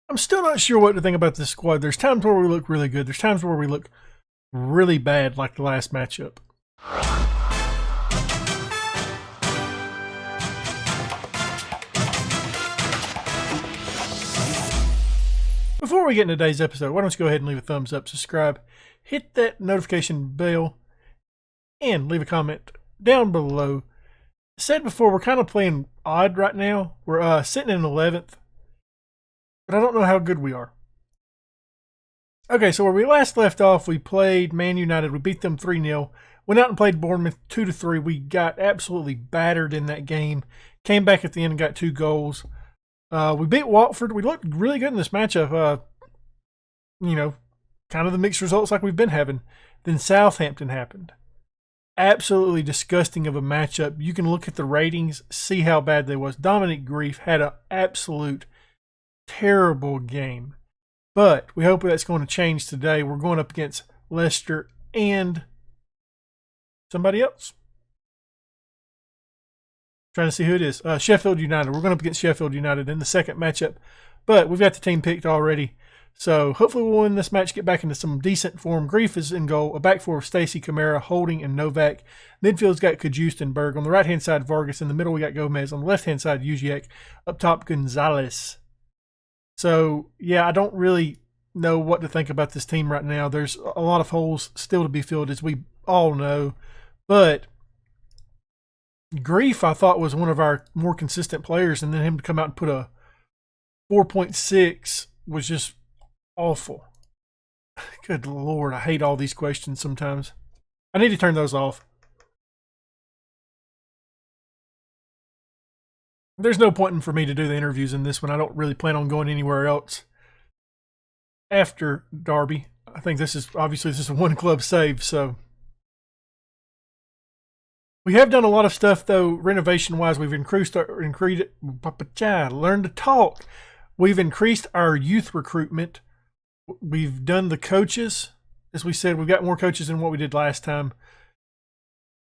I'm still not sure what to think about this squad. There's times where we look really good. There's times where we look really bad, like the last matchup. Before we get into today's episode, why don't you go ahead and leave a thumbs up, subscribe, hit that notification bell, and leave a comment down below. Said before, we're kind of playing odd right now. We're sitting in 11th, but I don't know how good we are. Okay, so where we last left off, we played Man United. We beat them 3-0. Went out and played Bournemouth 2-3. We got absolutely battered in that game. Came back at the end and got 2 goals. We beat Watford. We looked really good in this matchup. Kind of the mixed results like we've been having. Then Southampton happened. Absolutely disgusting of a matchup. You can look at the ratings, see how bad they was. Dominic Grief had an absolute terrible game. But we hope that's going to change today. We're going up against Leicester and somebody else. Trying to see who it is. Sheffield United. We're going up against Sheffield United in the second matchup. But we've got the team picked already. So hopefully we'll win this match, get back into some decent form. Grief is in goal. A back four of Stacey, Kamara, Holding, and Novak. Midfield's got Kajust and Berg. On the right-hand side, Vargas. In the middle, we got Gomez. On the left-hand side, Uziek. Up top, Gonzalez. So, yeah, I don't really know what to think about this team right now. There's a lot of holes still to be filled, as we all know. But Grief, I thought, was one of our more consistent players, and then him to come out and put a 4.6 was just awful. Good Lord, I hate all these questions sometimes. I need to turn those off. There's no point for me to do the interviews in this one. I don't really plan on going anywhere else after Derby. I think this is a one club save, so. We have done a lot of stuff, though, renovation-wise. We've learn to talk. We've increased our youth recruitment. We've done the coaches. As we said, we've got more coaches than what we did last time,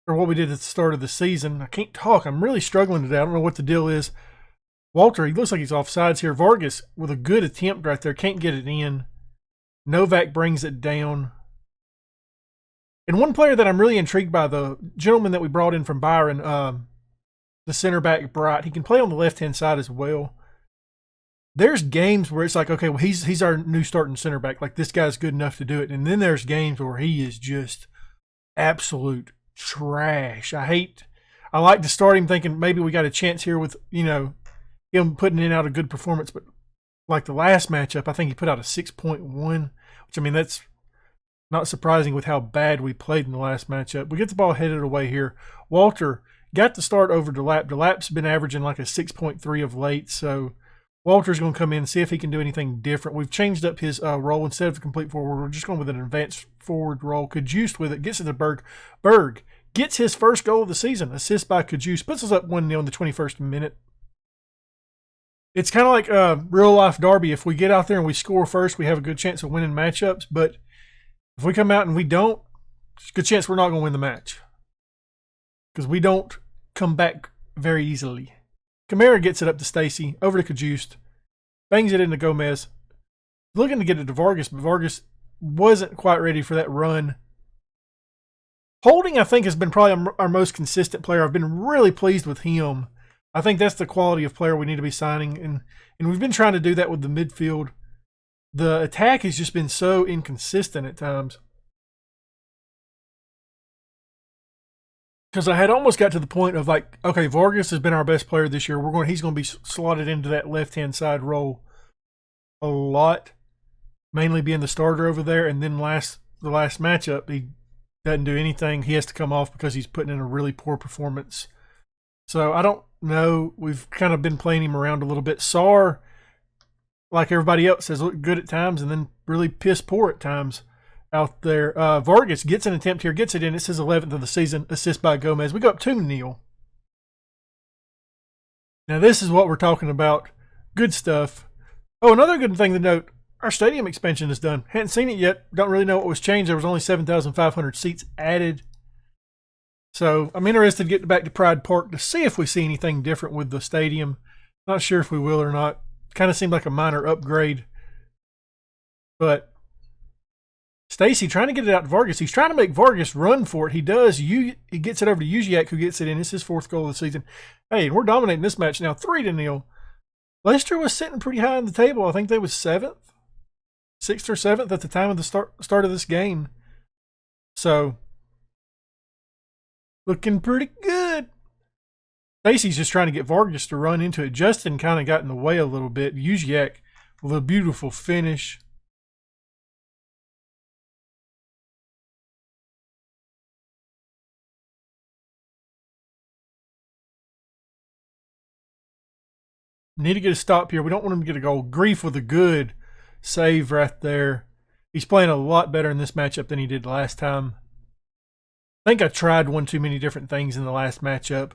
or what we did at the start of the season. I can't talk. I'm really struggling today. I don't know what the deal is. Walter, he looks like he's offsides here. Vargas, with a good attempt right there, can't get it in. Novak brings it down. And one player that I'm really intrigued by, the gentleman that we brought in from Byron, the center back, Bright, he can play on the left-hand side as well. There's games where it's like, okay, well, he's our new starting center back. Like, this guy's good enough to do it. And then there's games where he is just absolute trash. I like to start him thinking maybe we got a chance here with, him putting in out a good performance. But like the last matchup, I think he put out a 6.1, which, that's not surprising with how bad we played in the last matchup. We get the ball headed away here. Walter got the start over Delap. Delap's been averaging like a 6.3 of late, so Walter's going to come in and see if he can do anything different. We've changed up his role. Instead of a complete forward, we're just going with an advanced forward role. Kajust with it, gets it to Berg. Berg gets his first goal of the season. Assist by Kajust. Puts us up 1-0 in the 21st minute. It's kind of like real-life Derby. If we get out there and we score first, we have a good chance of winning matchups. But if we come out and we don't, there's a good chance we're not going to win the match. Because we don't come back very easily. Kamara gets it up to Stacey, over to Kajust, bangs it into Gomez. Looking to get it to Vargas, but Vargas wasn't quite ready for that run. Holding, I think, has been probably our most consistent player. I've been really pleased with him. I think that's the quality of player we need to be signing, and we've been trying to do that with the midfield. The attack has just been so inconsistent at times. Because I had almost got to the point of like, okay, Vargas has been our best player this year. He's going to be slotted into that left-hand side role a lot, mainly being the starter over there. And then the last matchup, he doesn't do anything. He has to come off because he's putting in a really poor performance. So I don't know. We've kind of been playing him around a little bit. Sarr, like everybody else, has looked good at times and then really piss poor at times out there. Vargas gets an attempt here, gets it in. It's his 11th of the season, assist by Gomez. We go up 2-0. Now this is what we're talking about. Good stuff. Oh, another good thing to note, our stadium expansion is done. Hadn't seen it yet. Don't really know what was changed. There was only 7,500 seats added. So I'm interested to get back to Pride Park to see if we see anything different with the stadium. Not sure if we will or not. Kind of seemed like a minor upgrade But Stacy trying to get it out to Vargas. He's trying to make Vargas run for it. He does. He gets it over to Uziak, who gets it in. It's his 4th goal of the season. Hey, we're dominating this match now, 3-0. Leicester was sitting pretty high on the table. I think they was 7th, 6th or 7th at the time of the start of this game. So, looking pretty good. Stacy's just trying to get Vargas to run into it. Justin kind of got in the way a little bit. Uziak with a beautiful finish. Need to get a stop here. We don't want him to get a goal. Grief with a good save right there. He's playing a lot better in this matchup than he did last time. I think I tried one too many different things in the last matchup.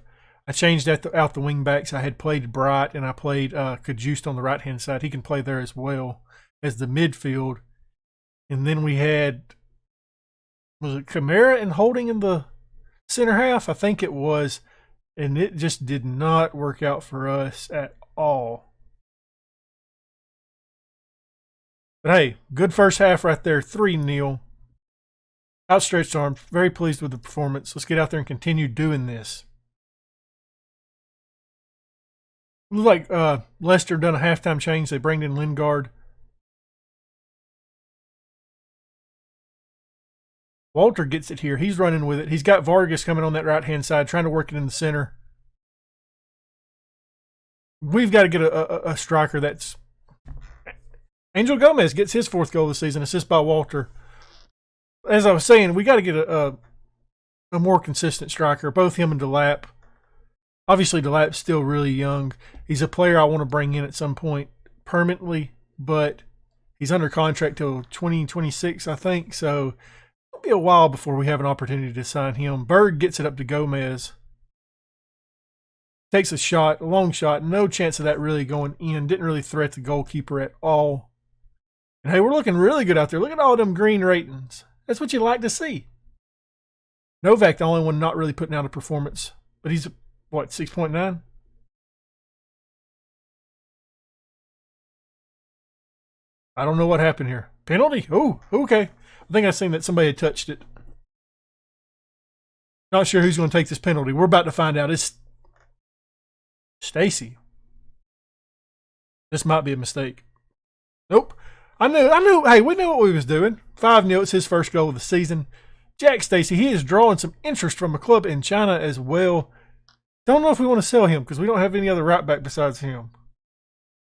I changed out the wing backs. I had played Bright and I played Kajust on the right-hand side. He can play there as well as the midfield. And then we had, was it Kamara and Holding in the center half? I think it was. And it just did not work out for us at all. But hey, good first half right there, 3-0. Outstretched arms, very pleased with the performance. Let's get out there and continue doing this. Looks like Leicester done a halftime change. They bring in Lingard. Walter gets it here. He's running with it. He's got Vargas coming on that right-hand side, trying to work it in the center. We've got to get a striker that's... Angel Gomez gets his 4th goal of the season, assist by Walter. As I was saying, we got to get a more consistent striker, both him and Delap. Obviously, Delap's still really young. He's a player I want to bring in at some point permanently, but he's under contract till 2026, I think. So it'll be a while before we have an opportunity to sign him. Berg gets it up to Gomez. Takes a shot, a long shot. No chance of that really going in. Didn't really threat the goalkeeper at all. And hey, we're looking really good out there. Look at all them green ratings. That's what you like to see. Novak, the only one not really putting out a performance. But he's, what, 6.9? I don't know what happened here. Penalty? Oh, okay. I think I seen that somebody had touched it. Not sure who's going to take this penalty. We're about to find out. It's Stacy. This might be a mistake. Nope. I knew. Hey, we knew what we was doing. 5-0. It's his first goal of the season. Jack Stacy, he is drawing some interest from a club in China as well. Don't know if we want to sell him because we don't have any other right back besides him.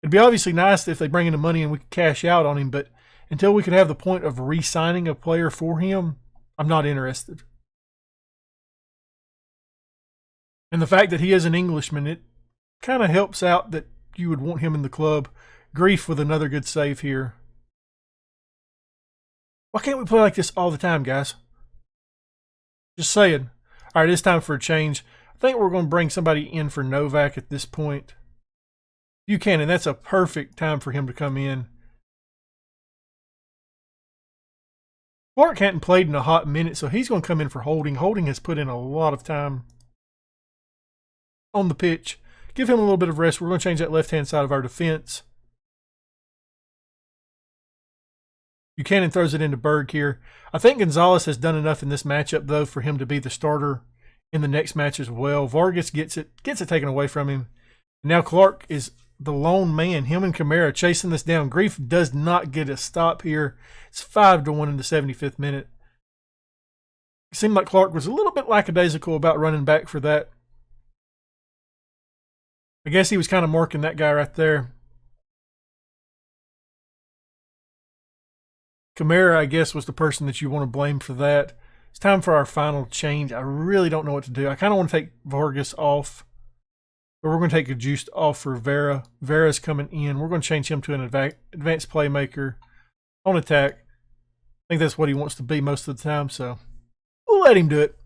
It'd be obviously nice if they bring in the money and we could cash out on him, but until we could have the point of re-signing a player for him, I'm not interested. And the fact that he is an Englishman, it kind of helps out that you would want him in the club. Grief with another good save here. Why can't we play like this all the time, guys? Just saying. All right, it's time for a change. I think we're going to bring somebody in for Novak at this point. Buchanan, that's a perfect time for him to come in. Clark hadn't played in a hot minute, so he's going to come in for Holding. Holding has put in a lot of time on the pitch. Give him a little bit of rest. We're going to change that left-hand side of our defense. Buchanan throws it into Berg here. I think Gonzalez has done enough in this matchup, though, for him to be the starter in the next match as well. Vargas gets it taken away from him. Now Clark is the lone man. Him and Kamara chasing this down. Grief does not get a stop here. It's 5-1 in the 75th minute. It seemed like Clark was a little bit lackadaisical about running back for that. I guess he was kind of marking that guy right there. Kamara, I guess, was the person that you want to blame for that. It's time for our final change. I really don't know what to do. I kind of want to take Vargas off, but we're going to take a juice off for Vera. Vera's coming in. We're going to change him to an advanced playmaker on attack. I think that's what he wants to be most of the time, so we'll let him do it.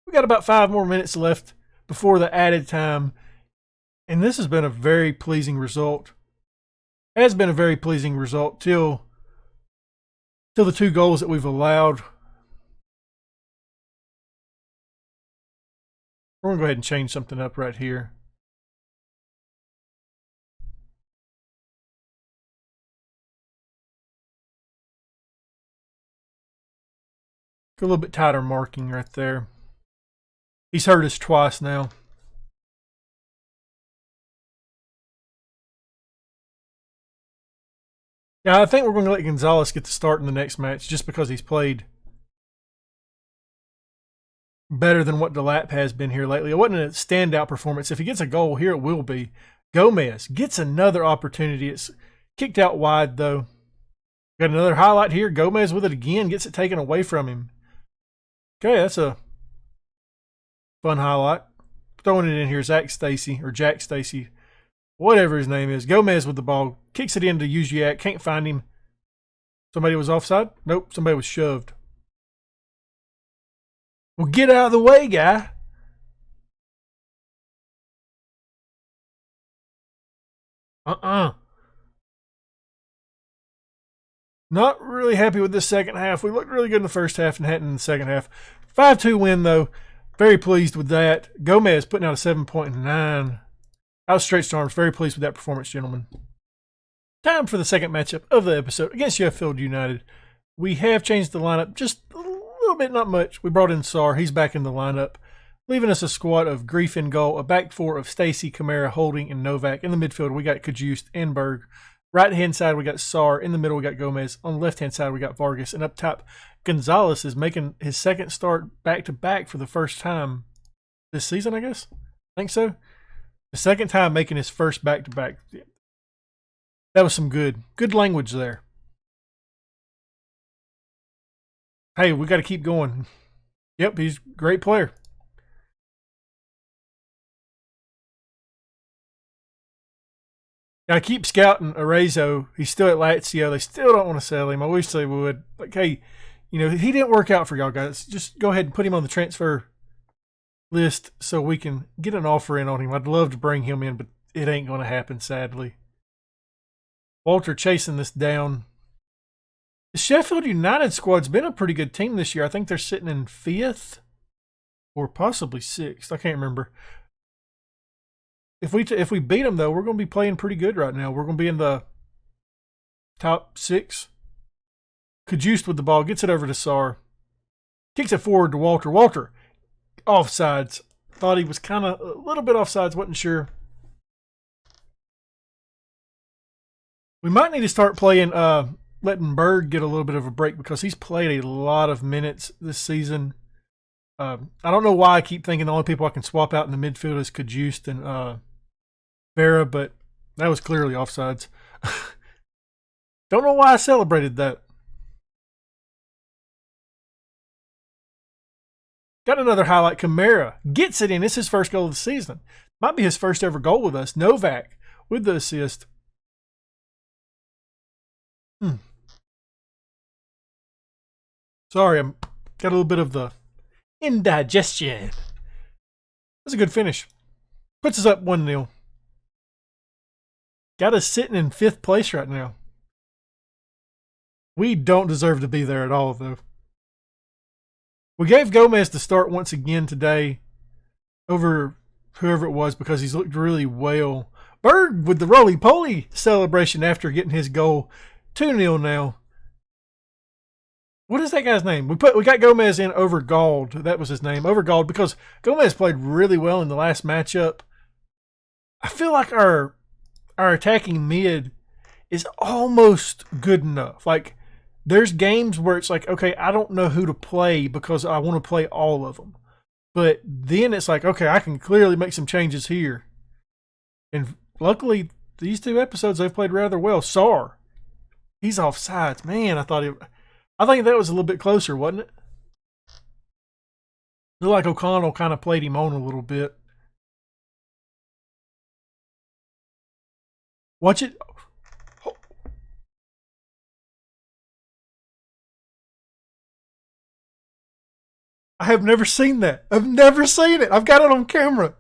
We got about 5 more minutes left before the added time. And this has been a very pleasing result. Has been a very pleasing result till the 2 goals that we've allowed. We're going to go ahead and change something up right here. A little bit tighter marking right there. He's hurt us twice now. Yeah, I think we're going to let Gonzalez get the start in the next match just because he's played better than what DeLapp has been here lately. It wasn't a standout performance. If he gets a goal here, it will be. Gomez gets another opportunity. It's kicked out wide, though. Got another highlight here. Gomez with it again. Gets it taken away from him. Okay, that's a fun highlight. Throwing it in here, Jack Stacy, whatever his name is. Gomez with the ball. Kicks it into Uziak. Can't find him. Somebody was offside? Nope, somebody was shoved. Well, get out of the way, guy. Not really happy with this second half. We looked really good in the first half and hadn't in the second half. 5-2 win, though. Very pleased with that. Gomez putting out a 7.9. Outstretched arms. Very pleased with that performance, gentlemen. Time for the second matchup of the episode against Sheffield United. We have changed the lineup just a little bit, not much. We brought in Sarr. He's back in the lineup, leaving us a squad of Grief in goal, a back four of Stacey, Kamara, Holding, and Novak. In the midfield, we got Kajust and Berg. Right-hand side, we got Sarr. In the middle, we got Gomez. On the left-hand side, we got Vargas. And up top, Gonzalez is making his second start back-to-back for the first time this season, I guess. I think so. The second time making his first back-to-back. That was some good language there. Hey, we got to keep going. Yep, he's a great player. I keep scouting Arezzo. He's still at Lazio. They still don't want to sell him. I wish they would. Like, hey, he didn't work out for y'all guys. Just go ahead and put him on the transfer list so we can get an offer in on him. I'd love to bring him in, but it ain't going to happen, sadly. Walter chasing this down. The Sheffield United squad's been a pretty good team this year. I think they're sitting in 5th or possibly 6th. I can't remember. If we beat them, though, we're going to be playing pretty good right now. We're going to be in the top 6. Kajust with the ball. Gets it over to Sarr. Kicks it forward to Walter. Walter, offsides. Thought he was kind of a little bit offsides. Wasn't sure. We might need to start playing, letting Berg get a little bit of a break because he's played a lot of minutes this season. I don't know why I keep thinking the only people I can swap out in the midfield is Kajust and Vera, but that was clearly offsides. Don't know why I celebrated that. Got another highlight. Kamara gets it in. It's his first goal of the season. Might be his first ever goal with us. Novak with the assist. Sorry, I'm got a little bit of the indigestion. That's a good finish. Puts us up 1-0. Got us sitting in 5th place right now. We don't deserve to be there at all, though. We gave Gomez the start once again today over whoever it was because he's looked really well. Berg with the roly-poly celebration after getting his goal. 2-0 now. What is that guy's name? We got Gomez in over Gald. That was his name, over Gald, because Gomez played really well in the last matchup. I feel like our attacking mid is almost good enough. Like, there's games where it's like, okay, I don't know who to play because I want to play all of them. But then it's like, okay, I can clearly make some changes here. And luckily, these 2 episodes, they've played rather well. Sarr, he's offsides. Man, I think that was a little bit closer, wasn't it? Looked like O'Connell kind of played him on a little bit. Watch it. I have never seen that. I've never seen it. I've got it on camera.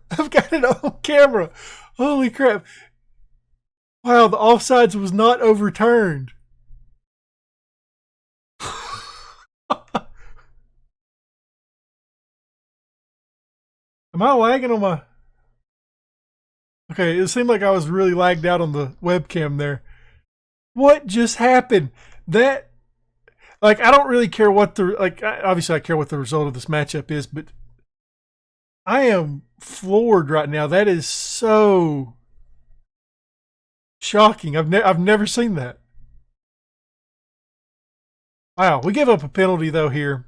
Holy crap. Wow, the offsides was not overturned. Am I lagging on my... Okay, it seemed like I was really lagged out on the webcam there. What just happened? Like, I don't really care what the, like, obviously I care what the result of this matchup is, but I am floored right now. That is so shocking. I've never seen that. Wow, we give up a penalty though here.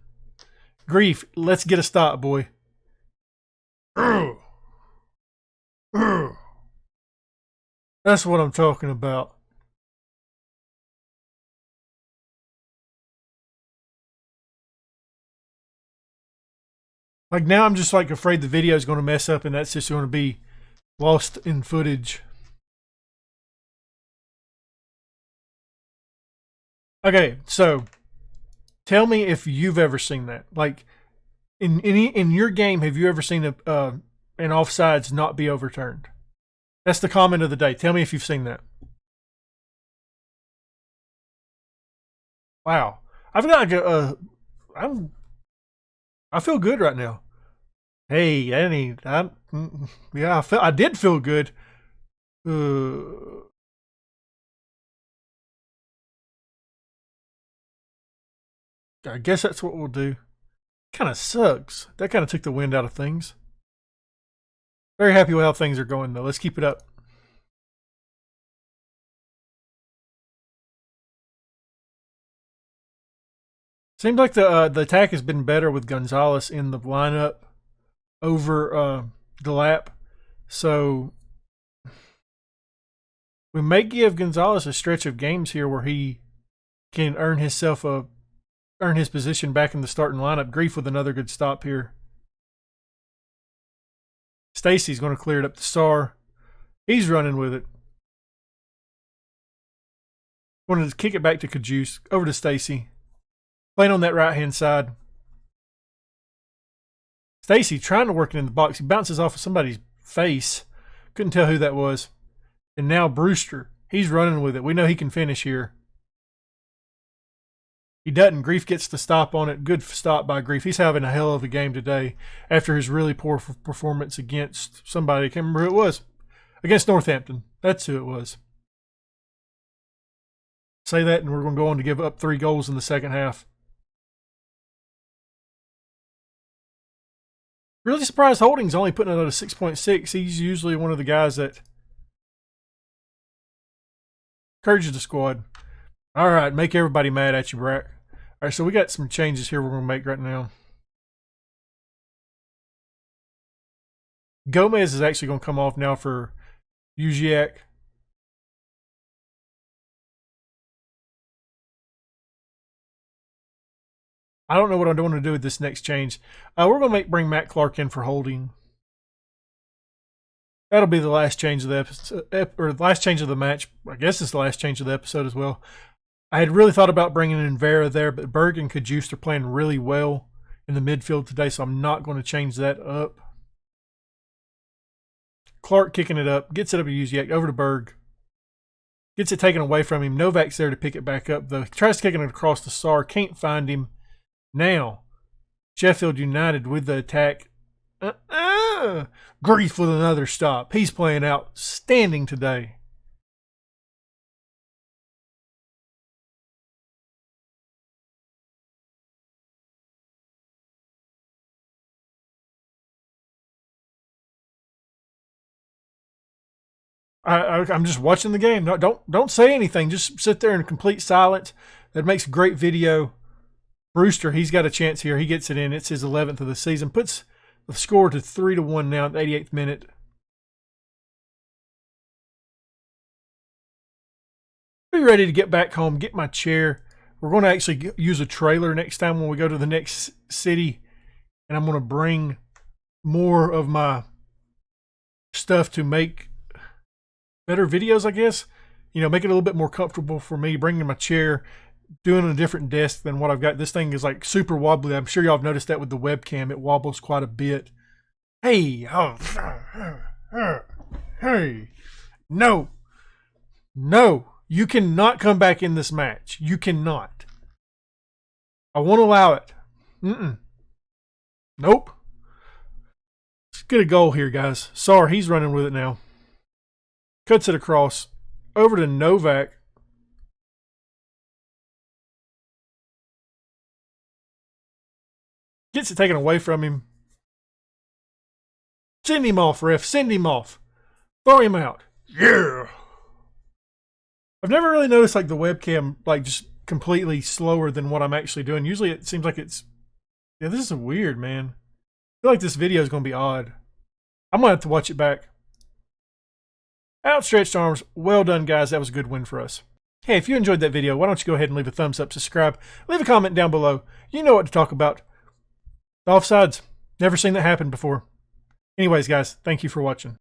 Grief, let's get a stop, boy. That's what I'm talking about. Like, now I'm just like afraid the video is going to mess up and that's just going to be lost in footage. Okay, so tell me if you've ever seen that. Like, in your game, have you ever seen an offsides not be overturned? That's the comment of the day. Tell me if you've seen that. Wow, I've got like I feel good right now. Hey, yeah, I did feel good. I guess that's what we'll do. Kind of sucks. That kind of took the wind out of things. Very happy with how things are going though. Let's keep it up. Seems like the attack has been better with Gonzalez in the lineup over Delap. So we may give Gonzalez a stretch of games here where he can earn his position back in the starting lineup. Grief with another good stop here. Stacy's going to clear it up to Star. He's running with it. Wanted to kick it back to Kajus. Over to Stacy. Playing on that right-hand side. Stacy trying to work it in the box. He bounces off of somebody's face. Couldn't tell who that was. And now Brewster. He's running with it. We know he can finish here. He doesn't. Grief gets the stop on it. Good stop by Grief. He's having a hell of a game today after his really poor performance against somebody. I can't remember who it was. Against Northampton. That's who it was. Say that and we're going to go on to give up 3 goals in the second half. Really surprised Holding's only putting it at a 6.6. He's usually one of the guys that encourages the squad. All right, make everybody mad at you, Brack. All right, so we got some changes here we're going to make right now. Gomez is actually going to come off now for Ujiak. I don't know what I want to do with this next change. We're going to bring Matt Clark in for Holding. That'll be the last change of the episode, or the last change of the match. I guess it's the last change of the episode as well. I had really thought about bringing in Vera there, but Berg and Kajust are playing really well in the midfield today, so I'm not going to change that up. Clark kicking it up, gets it up to Uziak, over to Berg. Gets it taken away from him. Novak's there to pick it back up, though. He tries kicking it across the Sar, can't find him. Now, Sheffield United with the attack. Grief with another stop. He's playing outstanding today. I'm just watching the game. No, don't say anything. Just sit there in complete silence. That makes great video. Brewster, he's got a chance here. He gets it in. It's his 11th of the season. Puts the score to 3-1 now at the 88th minute. Be ready to get back home, get my chair. We're going to actually use a trailer next time when we go to the next city. And I'm going to bring more of my stuff to make better videos, I guess. You know, make it a little bit more comfortable for me, bringing my chair, doing a different desk than what I've got. This thing is like super wobbly. I'm sure y'all have noticed that with the webcam. It wobbles quite a bit. Hey, hey, no, you cannot come back in this match. You cannot. I won't allow it. Nope. Let's get a goal here, guys. Sorry, he's running with it now. Cuts it across. Over to Novak. Gets it taken away from him. Send him off, ref. Send him off. Throw him out. Yeah. I've never really noticed like the webcam like just completely slower than what I'm actually doing. Usually it seems like it's... Yeah, this is weird, man. I feel like this video is going to be odd. I'm going to have to watch it back. Outstretched arms. Well done, guys. That was a good win for us. Hey, if you enjoyed that video, why don't you go ahead and leave a thumbs up, subscribe, leave a comment down below. You know what to talk about. The offsides. Never seen that happen before. Anyways, guys, thank you for watching.